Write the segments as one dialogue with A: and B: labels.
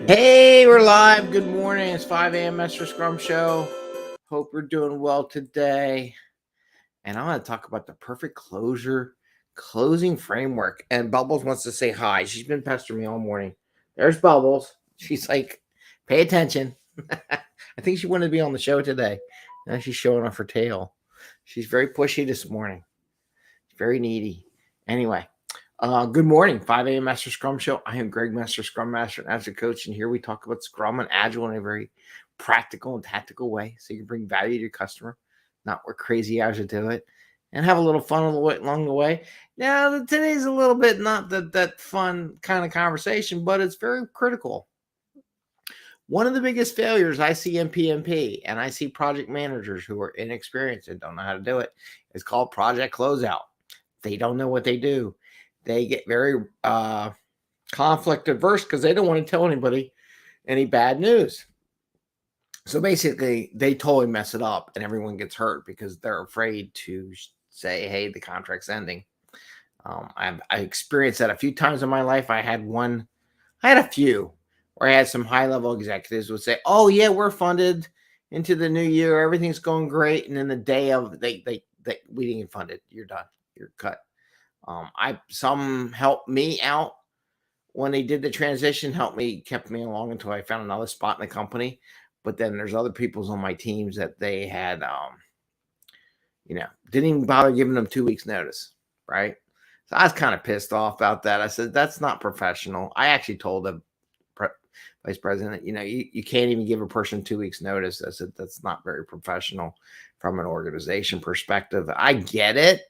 A: Hey, we're live. Good morning. It's 5 a.m. Mester Scrum Show. Hope you're doing well today. And I want to talk about the perfect closing framework. And Bubbles wants to say hi. She's been pestering me all morning. There's Bubbles. She's like, pay attention. I think she wanted to be on the show today. Now she's showing off her tail. She's very pushy this morning. Very needy. Anyway. Good morning, 5 a.m. Mester Scrum Show. I am Greg Mester, Scrum Master and Agile Coach, and here we talk about Scrum and Agile in a very practical and tactical way, so you can bring value to your customer, not work crazy hours to do it, and have a little fun along the way. Now, today's a little bit not that fun kind of conversation, but it's very critical. One of the biggest failures I see in PMP, and I see project managers who are inexperienced and don't know how to do it, is called project closeout. They don't know what they do. They get very conflict averse because they don't want to tell anybody any bad news. So basically, they totally mess it up and everyone gets hurt because they're afraid to say, hey, the contract's ending. I experienced that a few times in my life. I had a few where I had some high-level executives would say, oh, yeah, we're funded into the new year. Everything's going great. And then the day of, we didn't get funded. You're done. You're cut. Some helped me out when they did the transition, kept me along until I found another spot in the company. But then there's other people's on my teams that they had, didn't even bother giving them 2 weeks notice. Right. So I was kind of pissed off about that. I said, that's not professional. I actually told the vice president, you can't even give a person 2 weeks notice. I said, that's not very professional from an organization perspective. I get it,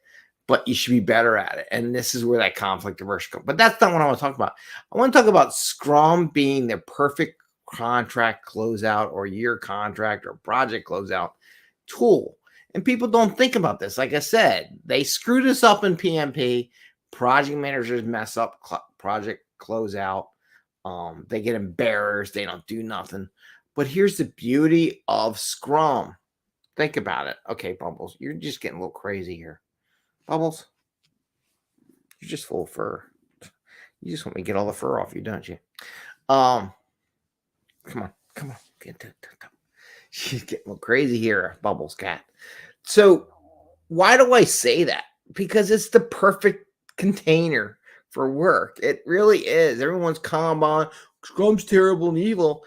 A: but you should be better at it. And this is where that conflict averse comes. But that's not what I want to talk about. I want to talk about Scrum being the perfect contract closeout or year contract or project closeout tool. And people don't think about this. Like I said, they screw this up in PMP. Project managers mess up project closeout. They get embarrassed. They don't do nothing. But here's the beauty of Scrum. Think about it. Okay, Bubbles, you're just getting a little crazy here. Bubbles, you're just full of fur. You just want me to get all the fur off you, don't you? Come on. She's getting a little crazy here, Bubbles cat. So why do I say that? Because it's the perfect container for work. It really is. Everyone's Kanban, Scrum's terrible and evil.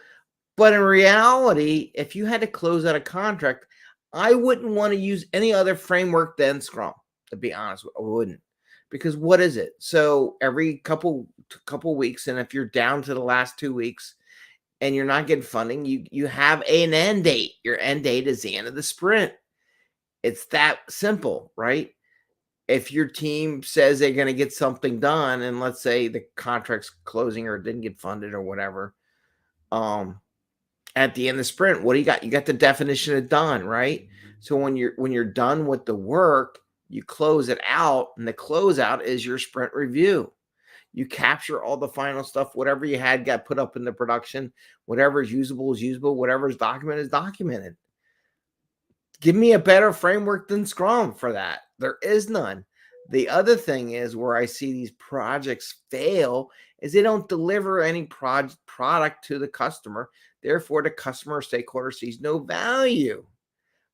A: But in reality, if you had to close out a contract, I wouldn't want to use any other framework than Scrum. To be honest, I wouldn't, because what is it? So every couple weeks, and if you're down to the last 2 weeks and you're not getting funding, you have an end date. Your end date is the end of the sprint. It's that simple, right? If your team says they're going to get something done, and let's say the contract's closing or it didn't get funded or whatever, at the end of the sprint, what do you got? You got the definition of done, right? So when you're done with the work, you close it out, and the closeout is your sprint review. You capture all the final stuff, whatever you had got put up in the production, whatever is usable, whatever is documented is documented. Give me a better framework than Scrum for that. There is none. The other thing is where I see these projects fail is they don't deliver any product to the customer. Therefore, the customer or stakeholder sees no value.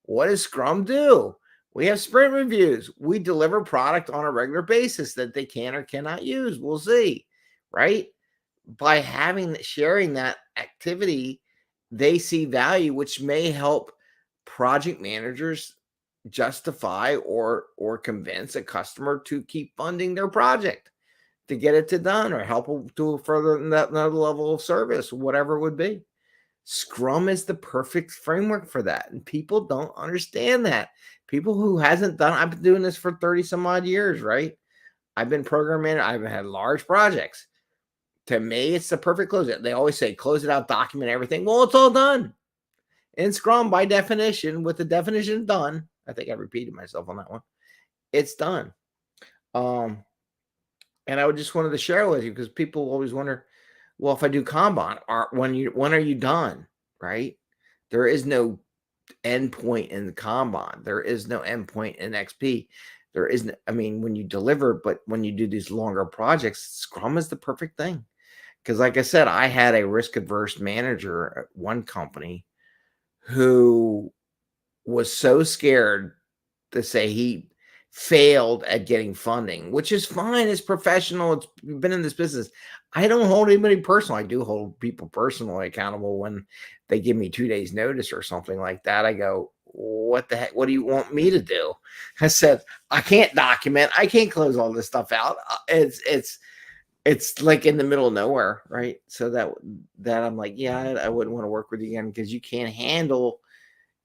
A: What does Scrum do? We have sprint reviews. We deliver product on a regular basis that they can or cannot use. We'll see, right? By sharing that activity, they see value, which may help project managers justify or convince a customer to keep funding their project to get it done or help them to further another level of service, whatever it would be. Scrum is the perfect framework for that. And people don't understand that. People who hasn't done, I've been doing this for 30 some odd years, right? I've been program manager. I've had large projects. To me, it's the perfect closeout. They always say, close it out, document everything. Well, it's all done. In Scrum, by definition, with the definition done, I think I repeated myself on that one. It's done. And I just wanted to share with you because people always wonder, well, if I do Kanban, when are you done? Right? There is no endpoint in the Kanban. There is no endpoint in XP. There isn't. I mean, when you deliver, but when you do these longer projects, Scrum is the perfect thing. Because, like I said, I had a risk adverse manager at one company who was so scared to say he failed at getting funding, which is fine. It's professional. It's been in this business. I don't hold anybody personal. I do hold people personally accountable when they give me 2 days notice or something like that. I go, what the heck? What do you want me to do? I said, I can't document. I can't close all this stuff out. It's like in the middle of nowhere, right? So that I'm like, yeah, I wouldn't want to work with you again because you can't handle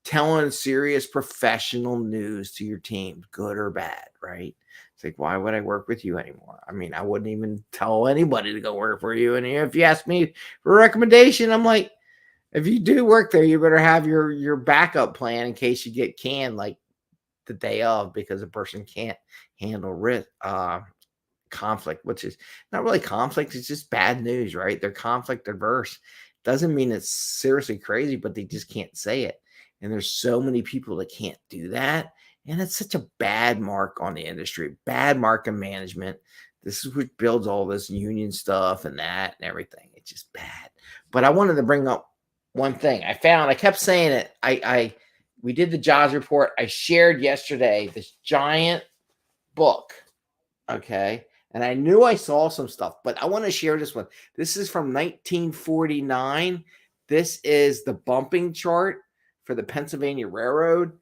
A: telling serious professional news to your team, good or bad, right? It's like, why would I work with you anymore? I mean, I wouldn't even tell anybody to go work for you. And if you ask me for a recommendation, I'm like, if you do work there, you better have your backup plan in case you get canned like the day of because a person can't handle risk. Conflict, which is not really conflict, it's just bad news, right? They're conflict averse. Doesn't mean it's seriously crazy, but they just can't say it. And there's so many people that can't do that. And it's such a bad mark on the industry, bad mark in management. This is what builds all this union stuff and that and everything. It's just bad. But I wanted to bring up one thing I found. I kept saying it. We did the jobs report. I shared yesterday this giant book. Okay. And I knew I saw some stuff, but I want to share this one. This is from 1949. This is the bumping chart for the Pennsylvania Railroad.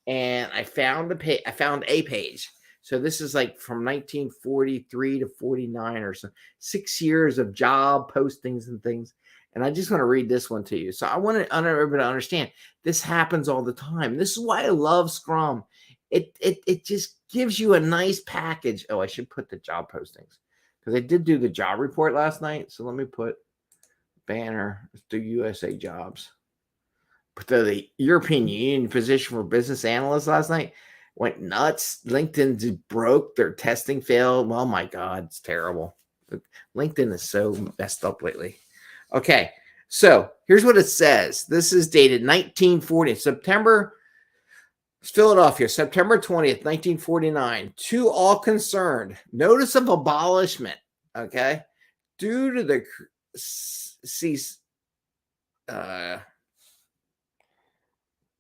A: And I found a page. So this is like from 1943 to 49 or so, 6 years of job postings and things. And I just want to read this one to you. So I want everybody to understand this happens all the time. This is why I love Scrum. It just gives you a nice package. Oh, I should put the job postings because I did do the job report last night. So let me put banner. Let's do USA jobs. But the European Union position for business analysts last night went nuts. LinkedIn just broke. Their testing failed. Oh my God, it's terrible. LinkedIn is so messed up lately. Okay, so here's what it says. This is dated 1940, Philadelphia, September 20th, 1949. To all concerned, notice of abolishment, okay? Due to the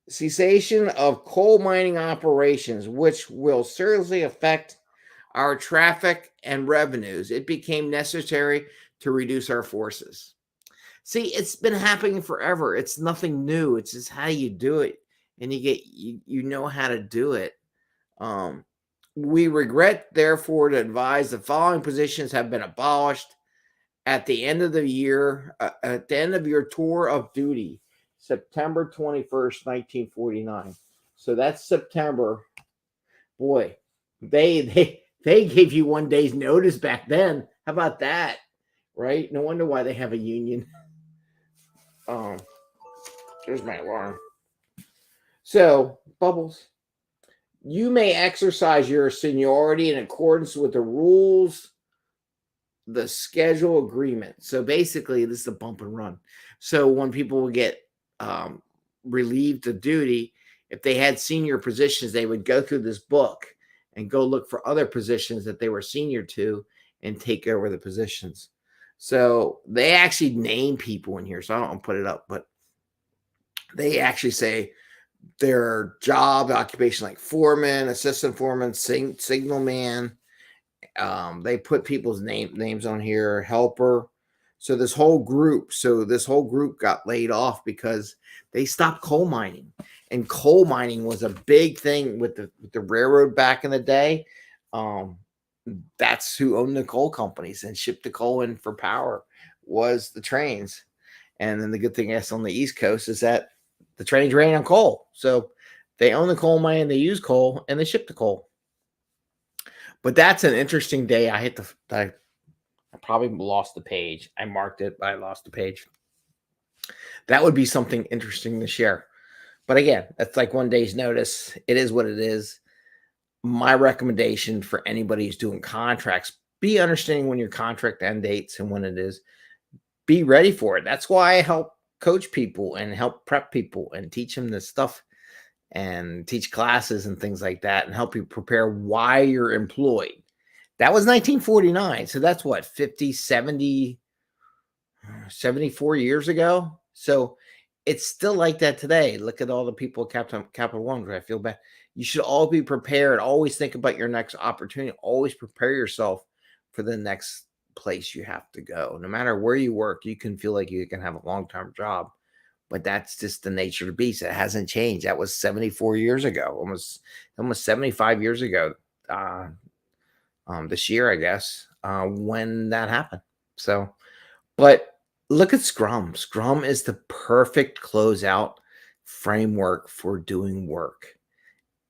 A: cessation of coal mining operations, which will seriously affect our traffic and revenues, it became necessary to reduce our forces. See, it's been happening forever. It's nothing new. It's just how you do it. And you know how to do it. We regret, therefore, to advise the following positions have been abolished at the end of the year, at the end of your tour of duty, September 21st, 1949. So that's September. Boy, they gave you 1 day's notice back then. How about that? Right? No wonder why they have a union. There's my alarm. So, Bubbles, you may exercise your seniority in accordance with the rules, the schedule agreement. So basically, this is a bump and run. So when people will get relieved of duty, if they had senior positions, they would go through this book and go look for other positions that they were senior to and take over the positions. So they actually name people in here. So I don't put it up, but they actually say their job occupation, like foreman, assistant foreman, signal man. They put people's names on here, helper. So this whole group got laid off because they stopped coal mining, and coal mining was a big thing with the railroad back in the day. That's who owned the coal companies and shipped the coal in for power was the trains. And then the good thing is on the East Coast is that the trains ran on coal. So they own the coal mine, they use coal, and they ship the coal. But that's an interesting day. I probably lost the page. I marked it, but I lost the page. That would be something interesting to share. But again, that's like 1 day's notice. It is what it is. My recommendation for anybody who's doing contracts, be understanding when your contract end dates and when it is. Be ready for it. That's why I help coach people and help prep people and teach them this stuff and teach classes and things like that and help you prepare why you're employed. That was 1949. So that's what, 50, 70, 74 years ago. So it's still like that today. Look at all the people at Capital One, where I feel bad. You should all be prepared. Always think about your next opportunity. Always prepare yourself for the next place you have to go. No matter where you work, you can feel like you can have a long-term job, but that's just the nature of the beast. It hasn't changed. That was 74 years ago, almost 75 years ago. This year, I guess, when that happened. So, but look at Scrum. Scrum is the perfect closeout framework for doing work.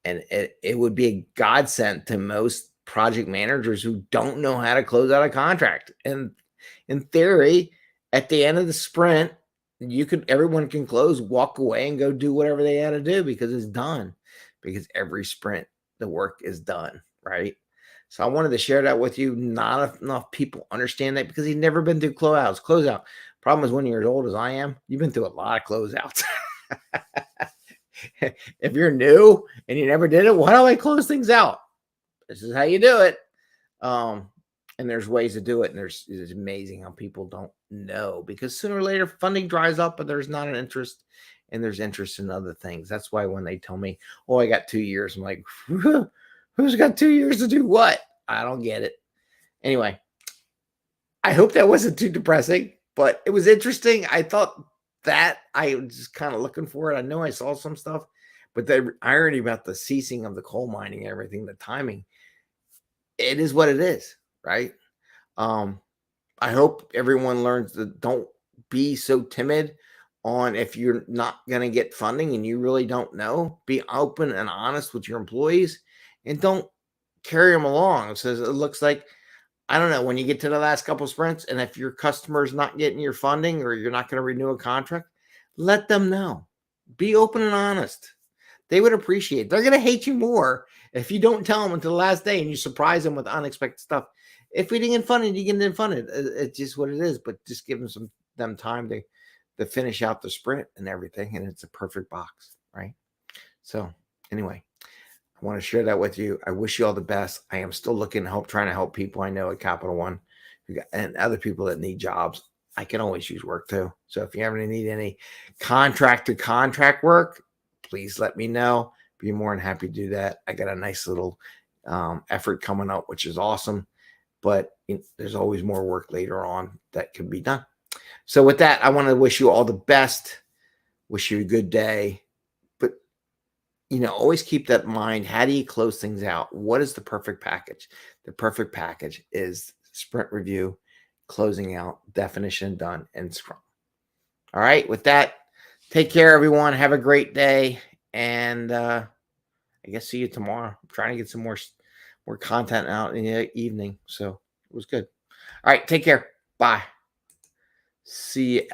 A: And it would be a godsend to most project managers who don't know how to close out a contract. And in theory, at the end of the sprint, everyone can close, walk away, and go do whatever they had to do because it's done. Because every sprint, the work is done, right? So I wanted to share that with you. Not enough people understand that because they've never been through closeouts. Closeout. Problem is, when you're as old as I am, you've been through a lot of closeouts. If you're new and you never did it, why do I close things out? This is how you do it. And there's ways to do it. And it's amazing how people don't know, because sooner or later funding dries up, but there's not an interest, and there's interest in other things. That's why when they tell me, oh, I got 2 years, I'm like, who's got 2 years to do what? I don't get it. Anyway, I hope that wasn't too depressing, but it was interesting. I thought that I was just kind of looking for it. I know I saw some stuff, but the irony about the ceasing of the coal mining and everything, the timing, it is what it is, right? I hope everyone learns that don't be so timid on if you're not going to get funding and you really don't know. Be open and honest with your employees, and don't carry them along. It says it looks like, I don't know, when you get to the last couple of sprints, and if your customer's not getting your funding or you're not going to renew a contract, let them know. Be open and honest. They would appreciate it. They're going to hate you more if you don't tell them until the last day and you surprise them with unexpected stuff. If we didn't get funded, you get funded. It's just what it is. But just give them time to finish out the sprint and everything, and it's a perfect box, right? So anyway, I want to share that with you. I wish you all the best. I am still trying to help people I know at Capital One and other people that need jobs. I can always use work too. So if you ever need any contract to contract work, please let me know. Be more than happy to do that. I got a nice little effort coming up, which is awesome. But there's always more work later on that can be done. So with that, I want to wish you all the best. Wish you a good day. But, always keep that in mind. How do you close things out? What is the perfect package? The perfect package is sprint review, closing out, definition done, and Scrum. All right. With that, take care, everyone. Have a great day. And I guess see you tomorrow. I'm trying to get some more content out in the evening. So it was good. All right. Take care. Bye. See you.